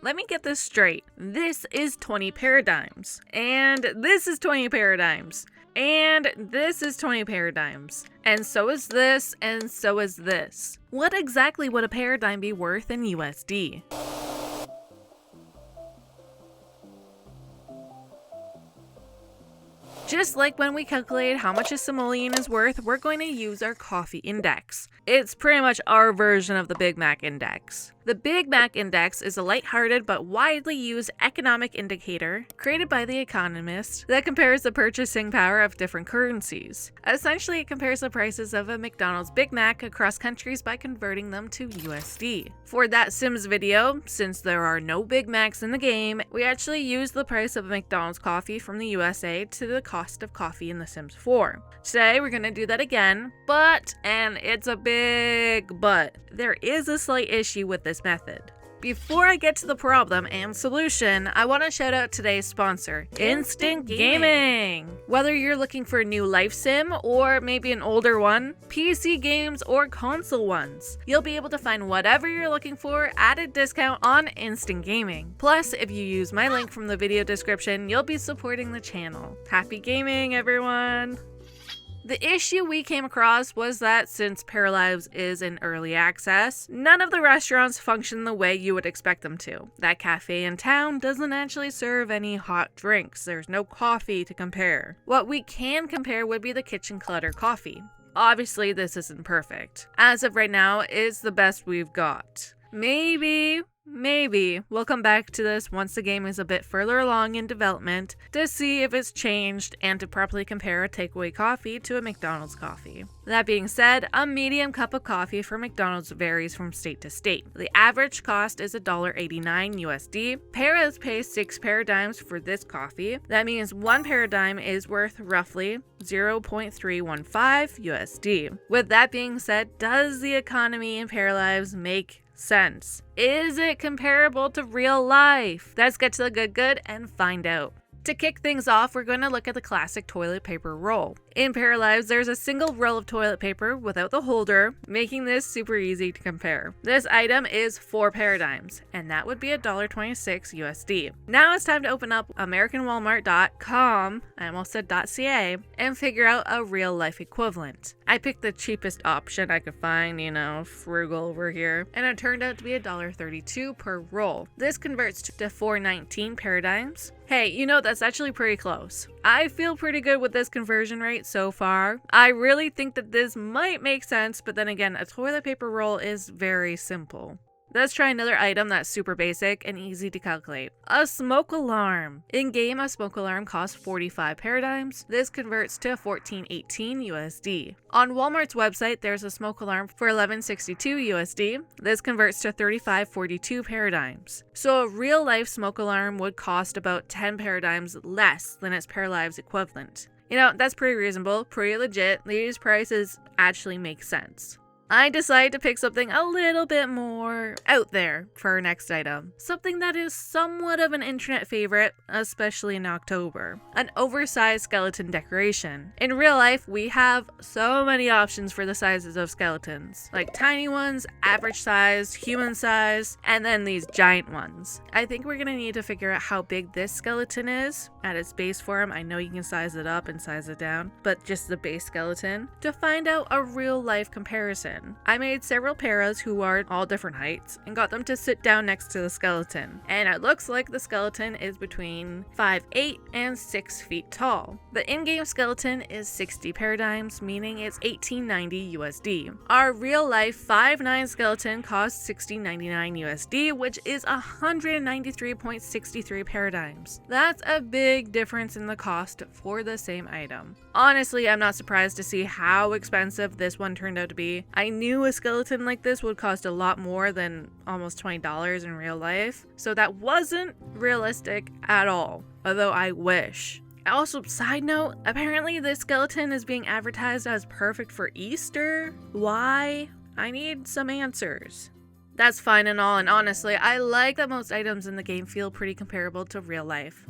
let me get this straight. This is 20 paradigms. And this is 20 paradigms. And this is 20 paradigms. And so is this, and so is this. What exactly would a paradigm be worth in USD? Just like when we calculate how much a simoleon is worth, we're going to use our coffee index. It's pretty much our version of the Big Mac index. The Big Mac index is a lighthearted but widely used economic indicator created by The Economist that compares the purchasing power of different currencies. Essentially, it compares the prices of a McDonald's Big Mac across countries by converting them to USD. For that Sims video, since there are no Big Macs in the game, we actually used the price of a McDonald's coffee from the USA to the cost of coffee in The Sims 4. Today, we're going to do that again, but, and it's a big but, there is a slight issue with this method. Before I get to the problem and solution, I want to shout out today's sponsor, Instant Gaming. Whether you're looking for a new life sim or maybe an older one, PC games or console ones, you'll be able to find whatever you're looking for at a discount on Instant Gaming. Plus, if you use my link from the video description, you'll be supporting the channel. Happy gaming, everyone! The issue we came across was that since Paralives is in early access, none of the restaurants function the way you would expect them to. That cafe in town doesn't actually serve any hot drinks. There's no coffee to compare. What we can compare would be the Kitchen Clutter coffee. Obviously, this isn't perfect. As of right now, it's the best we've got. Maybe we'll come back to this once the game is a bit further along in development to see if it's changed and to properly compare a takeaway coffee to a McDonald's coffee. That being said, a medium cup of coffee for McDonald's varies from state to state. The average cost is $1.89 USD. Paras pays 6 paradigms for this coffee. That means 1 paradigm is worth roughly 0.315 USD. With that being said, does the economy in Paralives make sense? Is it comparable to real life? Let's get to the good and find out. To kick things off, we're going to look at the classic toilet paper roll. In Paralives, there's a single roll of toilet paper without the holder, making this super easy to compare. This item is 4 paradigms, and that would be $1.26 USD. Now it's time to open up AmericanWalmart.com, I almost said .ca, and figure out a real life equivalent. I picked the cheapest option I could find, frugal over here, and it turned out to be $1.32 per roll. This converts to 419 paradigms. Hey, that's actually pretty close. I feel pretty good with this conversion rate so far. I really think that this might make sense, but then again, a toilet paper roll is very simple. Let's try another item that's super basic and easy to calculate. A smoke alarm. In-game, a smoke alarm costs 45 paradigms. This converts to 1418 USD. On Walmart's website, there's a smoke alarm for 1162 USD. This converts to 3542 paradigms. So a real-life smoke alarm would cost about 10 paradigms less than its Paralives equivalent. That's pretty reasonable, pretty legit. These prices actually make sense. I decided to pick something a little bit more out there for our next item. Something that is somewhat of an internet favorite, especially in October. An oversized skeleton decoration. In real life, we have so many options for the sizes of skeletons. Like tiny ones, average size, human size, and then these giant ones. I think we're gonna need to figure out how big this skeleton is at its base form. I know you can size it up and size it down, but just the base skeleton to find out a real life comparison. I made several paras who are all different heights and got them to sit down next to the skeleton. And it looks like the skeleton is between 5'8" and 6 feet tall. The in-game skeleton is 60 paradigms, meaning it's $18.90 USD. Our real life 5'9" skeleton costs $16.99 USD, which is 193.63 paradigms. That's a big difference in the cost for the same item. Honestly, I'm not surprised to see how expensive this one turned out to be. I knew a skeleton like this would cost a lot more than almost $20 in real life, so that wasn't realistic at all, although I wish. Also, side note, apparently this skeleton is being advertised as perfect for Easter. Why? I need some answers. That's fine and all, and honestly, I like that most items in the game feel pretty comparable to real life.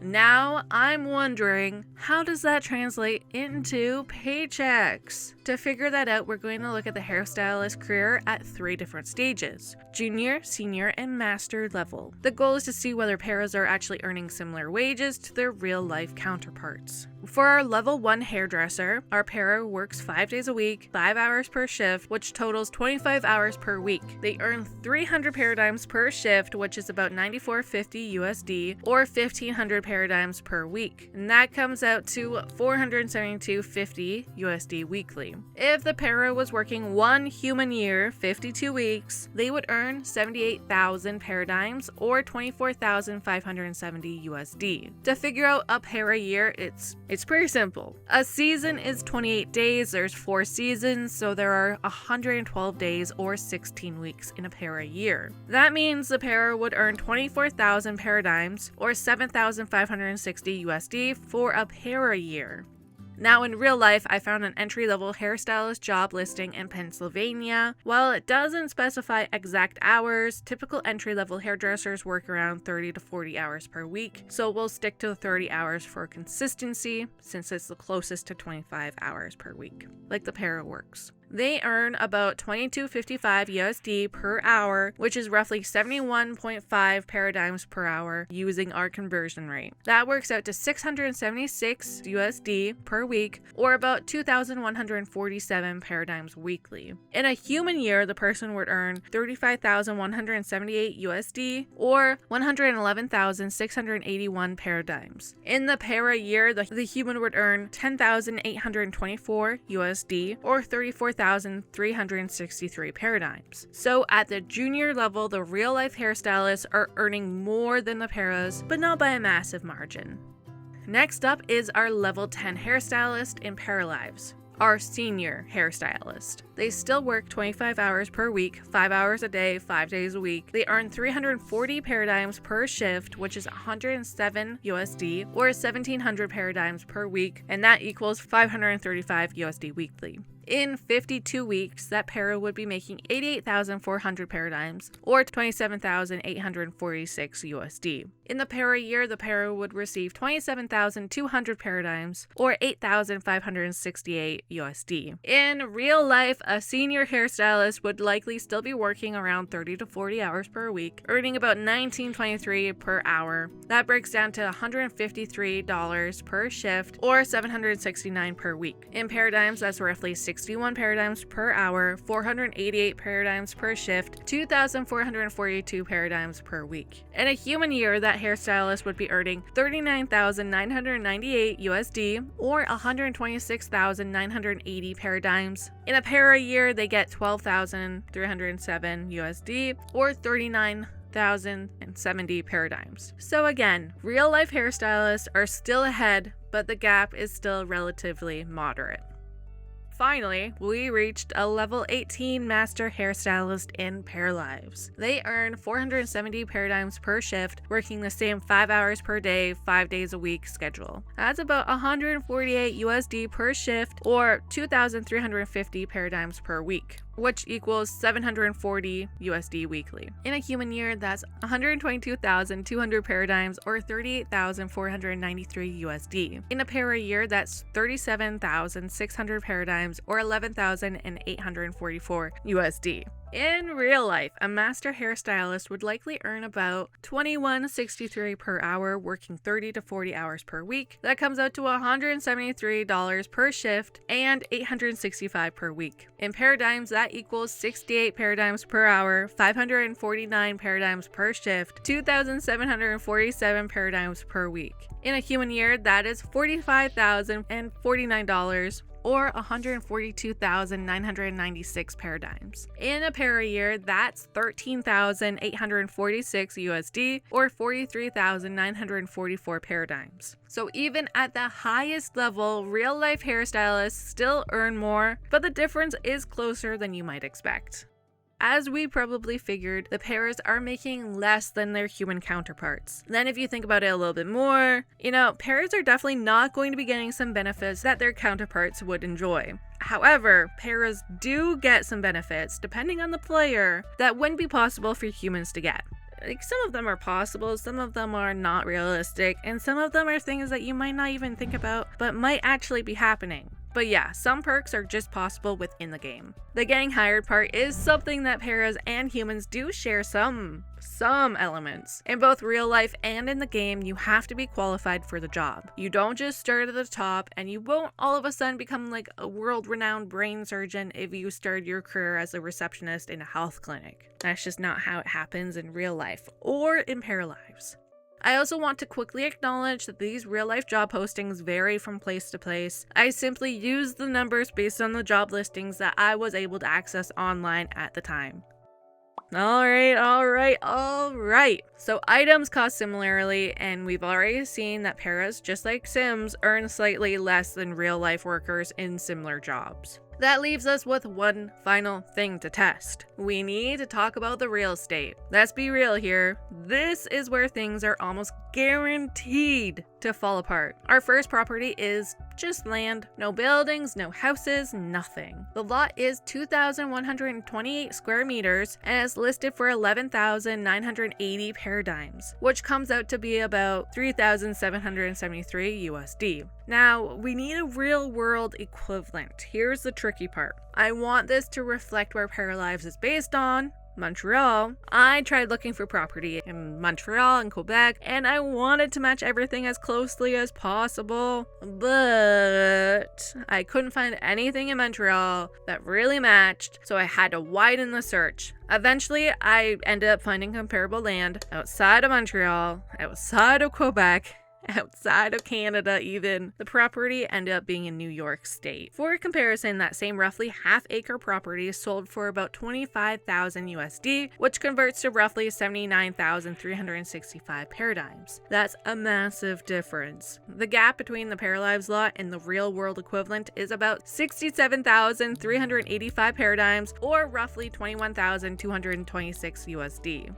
Now, I'm wondering, how does that translate into paychecks? To figure that out, we're going to look at the hairstylist career at 3 different stages: junior, senior, and master level. The goal is to see whether paras are actually earning similar wages to their real-life counterparts. For our level 1 hairdresser, our para works 5 days a week, 5 hours per shift, which totals 25 hours per week. They earn 300 paradimes per shift, which is about $94.50 USD, or 1,500 paradimes per week. And that comes out to $472.50 USD weekly. If the para was working 1 human year, 52 weeks, they would earn 78,000 paradimes, or 24,570 USD. To figure out a para year, it's pretty simple. A season is 28 days, there's 4 seasons, so there are 112 days or 16 weeks in a para year. That means the para would earn 24,000 paradimes, or 7,560 USD for a para year. Now, in real life, I found an entry-level hairstylist job listing in Pennsylvania. While it doesn't specify exact hours, typical entry-level hairdressers work around 30 to 40 hours per week, so we'll stick to the 30 hours for consistency, since it's the closest to 25 hours per week, like the para works. They earn about $22.55 USD per hour, which is roughly 71.5 paradimes per hour using our conversion rate. That works out to $676 USD per week, or about 2,147 paradimes weekly. In a human year, the person would earn 35,178 USD, or 111,681 paradimes. In the para year, the human would earn 10,824 USD, or 34,363 paradimes. So at the junior level, the real life hairstylists are earning more than the paras, but not by a massive margin. Next up is our level 10 hairstylist in Paralives, our senior hairstylist. They still work 25 hours per week, 5 hours a day, 5 days a week. They earn 340 paradimes per shift, which is 107 USD, or 1,700 paradimes per week, and that equals 535 USD weekly. In 52 weeks, that para would be making 88,400 paradimes, or 27,846 USD. In the para year, the para would receive 27,200 paradimes, or 8,568 USD. In real life, a senior hairstylist would likely still be working around 30 to 40 hours per week, earning about $19.23 per hour. That breaks down to $153 per shift, or $769 per week. In paradimes, that's roughly 61 paradimes per hour, 488 paradimes per shift, 2,442 paradimes per week. In a human year, that hairstylist would be earning 39,998 USD, or 126,980 paradimes. In a para year, they get 12,307 USD, or 39,070 paradimes. So again, real life hairstylists are still ahead, but the gap is still relatively moderate. Finally, we reached a level 18 master hairstylist in Paralives. They earn 470 paradimes per shift, working the same 5 hours per day, 5 days a week schedule. That's about 148 USD per shift, or 2,350 paradimes per week, which equals 740 USD weekly. In a human year, that's 122,200 paradimes, or 38,493 USD. In a para year, that's 37,600 paradimes, or 11,844 USD. In real life, a master hairstylist would likely earn about $21.63 per hour, working 30 to 40 hours per week. That comes out to $173 per shift and $865 per week. In paradimes, that equals 68 paradimes per hour, 549 paradimes per shift, 2,747 paradimes per week. In a human year, that is $45,049, or 142,996 paradimes. In a para year, that's 13,846 USD, or 43,944 paradimes. So even at the highest level, real life hairstylists still earn more, but the difference is closer than you might expect. As we probably figured, the paras are making less than their human counterparts. Then if you think about it a little bit more, paras are definitely not going to be getting some benefits that their counterparts would enjoy. However, paras do get some benefits, depending on the player, that wouldn't be possible for humans to get. like, some of them are possible, some of them are not realistic, and some of them are things that you might not even think about, but might actually be happening. But yeah, some perks are just possible within the game. The getting hired part is something that paras and humans do share some elements. In both real life and in the game, you have to be qualified for the job. You don't just start at the top, and you won't all of a sudden become like a world-renowned brain surgeon if you started your career as a receptionist in a health clinic. That's just not how it happens in real life or in Paralives. I also want to quickly acknowledge that these real-life job postings vary from place to place. I simply used the numbers based on the job listings that I was able to access online at the time. Alright. So items cost similarly, and we've already seen that paras, just like Sims, earn slightly less than real-life workers in similar jobs. That leaves us with one final thing to test. We need to talk about the real estate. Let's be real here. This is where things are almost guaranteed to fall apart. Our first property is just land. No buildings, no houses, nothing. The lot is 2,128 square meters and is listed for 11,980 Paradimes, which comes out to be about 3,773 USD. Now, we need a real world equivalent. Here's the tricky part. I want this to reflect where Paralives is based on, Montreal. I tried looking for property in Montreal and Quebec, and I wanted to match everything as closely as possible, but I couldn't find anything in Montreal that really matched, so I had to widen the search. Eventually, I ended up finding comparable land outside of Montreal, outside of Quebec, outside of Canada even. The property ended up being in New York State. For comparison, that same roughly half-acre property sold for about 25,000 USD, which converts to roughly 79,365 Paradimes. That's a massive difference. The gap between the Paralives lot and the real-world equivalent is about 67,385 Paradimes, or roughly 21,226 USD.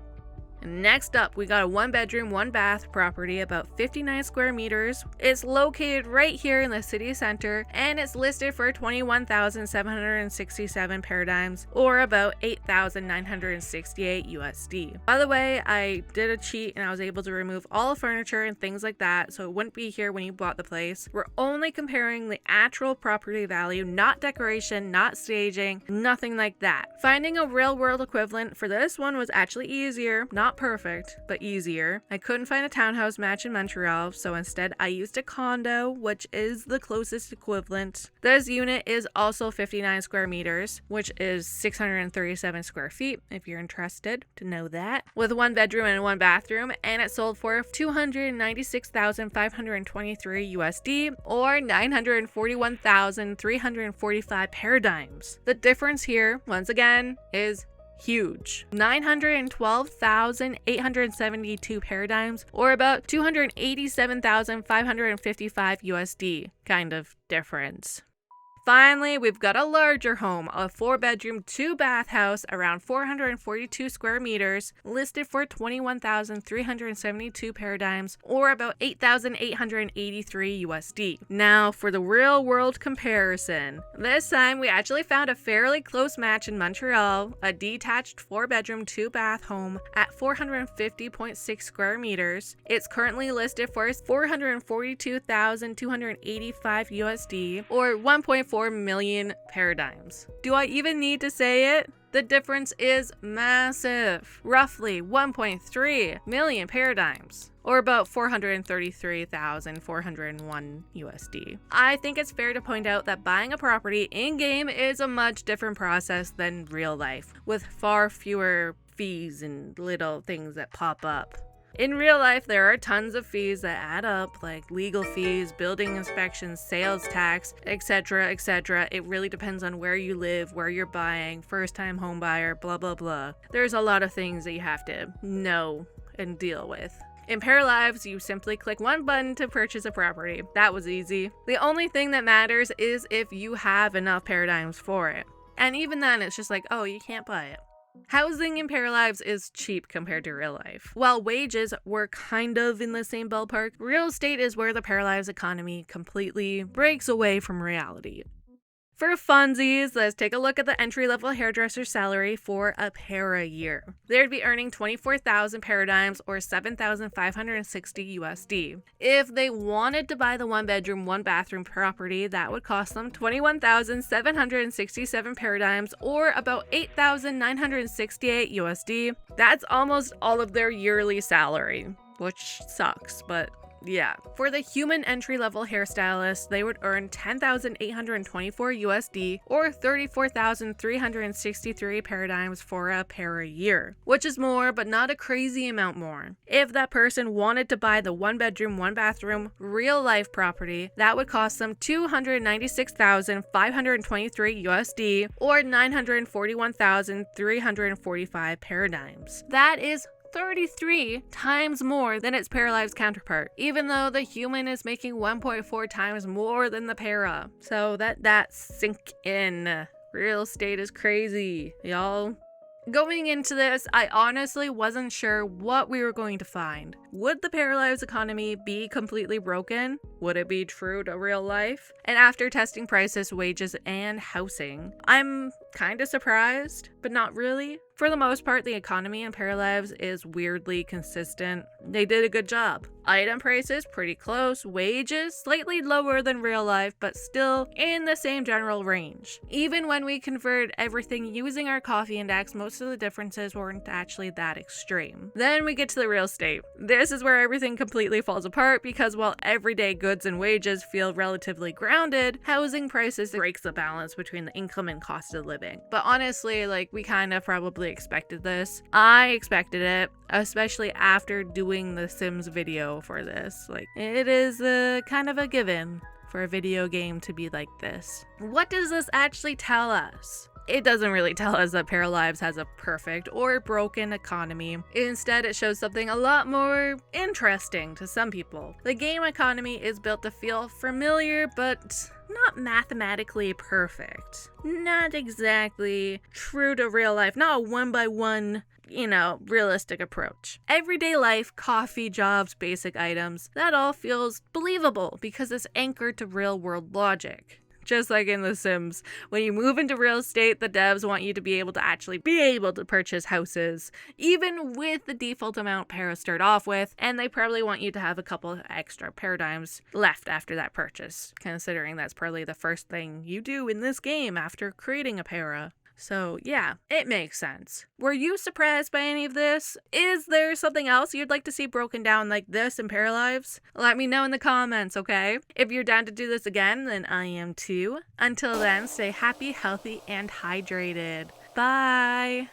Next up, we got a 1-bedroom, 1-bath property about 59 square meters. It's located right here in the city center, and it's listed for 21,767 Paradimes, or about 8,968 USD. By the way, I did a cheat and I was able to remove all the furniture and things like that, so it wouldn't be here when you bought the place. We're only comparing the actual property value, not decoration, not staging, nothing like that. Finding a real-world equivalent for this one was actually easier. Not perfect, but easier. I couldn't find a townhouse match in Montreal, so instead I used a condo, which is the closest equivalent. This unit is also 59 square meters, which is 637 square feet, if you're interested to know that, with 1 bedroom and 1 bathroom, and it sold for 296,523 USD, or 941,345 Paradimes. The difference here, once again, is huge. 912,872 Paradimes, or about 287,555 USD kind of difference. Finally, we've got a larger home, a 4-bedroom, 2-bath house around 442 square meters, listed for 21,372 Paradimes, or about 8,883 USD. Now, for the real-world comparison. This time, we actually found a fairly close match in Montreal, a detached 4-bedroom, 2-bath home at 450.6 square meters. It's currently listed for 442,285 USD, or 1.4 million Paradimes. Do I even need to say it? The difference is massive. Roughly 1.3 million Paradimes, or about 433,401 USD. I think it's fair to point out that buying a property in-game is a much different process than real life, with far fewer fees and little things that pop up. In real life, there are tons of fees that add up, like legal fees, building inspections, sales tax, etc., etc. It really depends on where you live, where you're buying, first-time home buyer, blah, blah, blah. There's a lot of things that you have to know and deal with. In Paralives, you simply click one button to purchase a property. That was easy. The only thing that matters is if you have enough Paradimes for it. And even then, it's just like, oh, you can't buy it. Housing in Paralives is cheap compared to real life. While wages were kind of in the same ballpark, real estate is where the Paralives economy completely breaks away from reality. For funsies, let's take a look at the entry-level hairdresser salary for a para year. They'd be earning 24,000 Paradimes or 7,560 USD. If they wanted to buy the 1-bedroom, 1-bathroom property, that would cost them 21,767 Paradimes or about 8,968 USD. That's almost all of their yearly salary, which sucks, but yeah. For the human entry-level hairstylist, they would earn 10,824 USD or 34,363 Paradimes for a para year, which is more, but not a crazy amount more. If that person wanted to buy the 1-bedroom, 1-bathroom real-life property, that would cost them 296,523 USD or 941,345 Paradimes. That is 33 times more than its Paralives counterpart, even though the human is making 1.4 times more than the para. So that sink in. Real estate is crazy, y'all. Going into this, I honestly wasn't sure what we were going to find. Would the Paralives economy be completely broken? Would it be true to real life? And after testing prices, wages, and housing, I'm kind of surprised, but not really. For the most part, the economy in Paralives is weirdly consistent. They did a good job. Item prices pretty close, wages slightly lower than real life, but still in the same general range. Even when we converted everything using our coffee index, most of the differences weren't actually that extreme. Then we get to the real estate. This is where everything completely falls apart because while everyday goods and wages feel relatively grounded, housing prices breaks the balance between the income and cost of living. But honestly, we kind of probably expected this. I expected it, especially after doing the Sims video for this. It is kind of a given for a video game to be like this. What does this actually tell us? It doesn't really tell us that Paralives has a perfect or broken economy. Instead, it shows something a lot more interesting to some people. The game economy is built to feel familiar, but not mathematically perfect. Not exactly true to real life, not a one-by-one realistic approach. Everyday life, coffee, jobs, basic items, that all feels believable because it's anchored to real-world logic. Just like in The Sims, when you move into real estate, the devs want you to be able to purchase houses, even with the default amount para start off with, and they probably want you to have a couple extra Paradimes left after that purchase, considering that's probably the first thing you do in this game after creating a para. So yeah, it makes sense. Were you surprised by any of this? Is there something else you'd like to see broken down like this in Paralives? Let me know in the comments, okay? If you're down to do this again, then I am too. Until then, stay happy, healthy, and hydrated. Bye!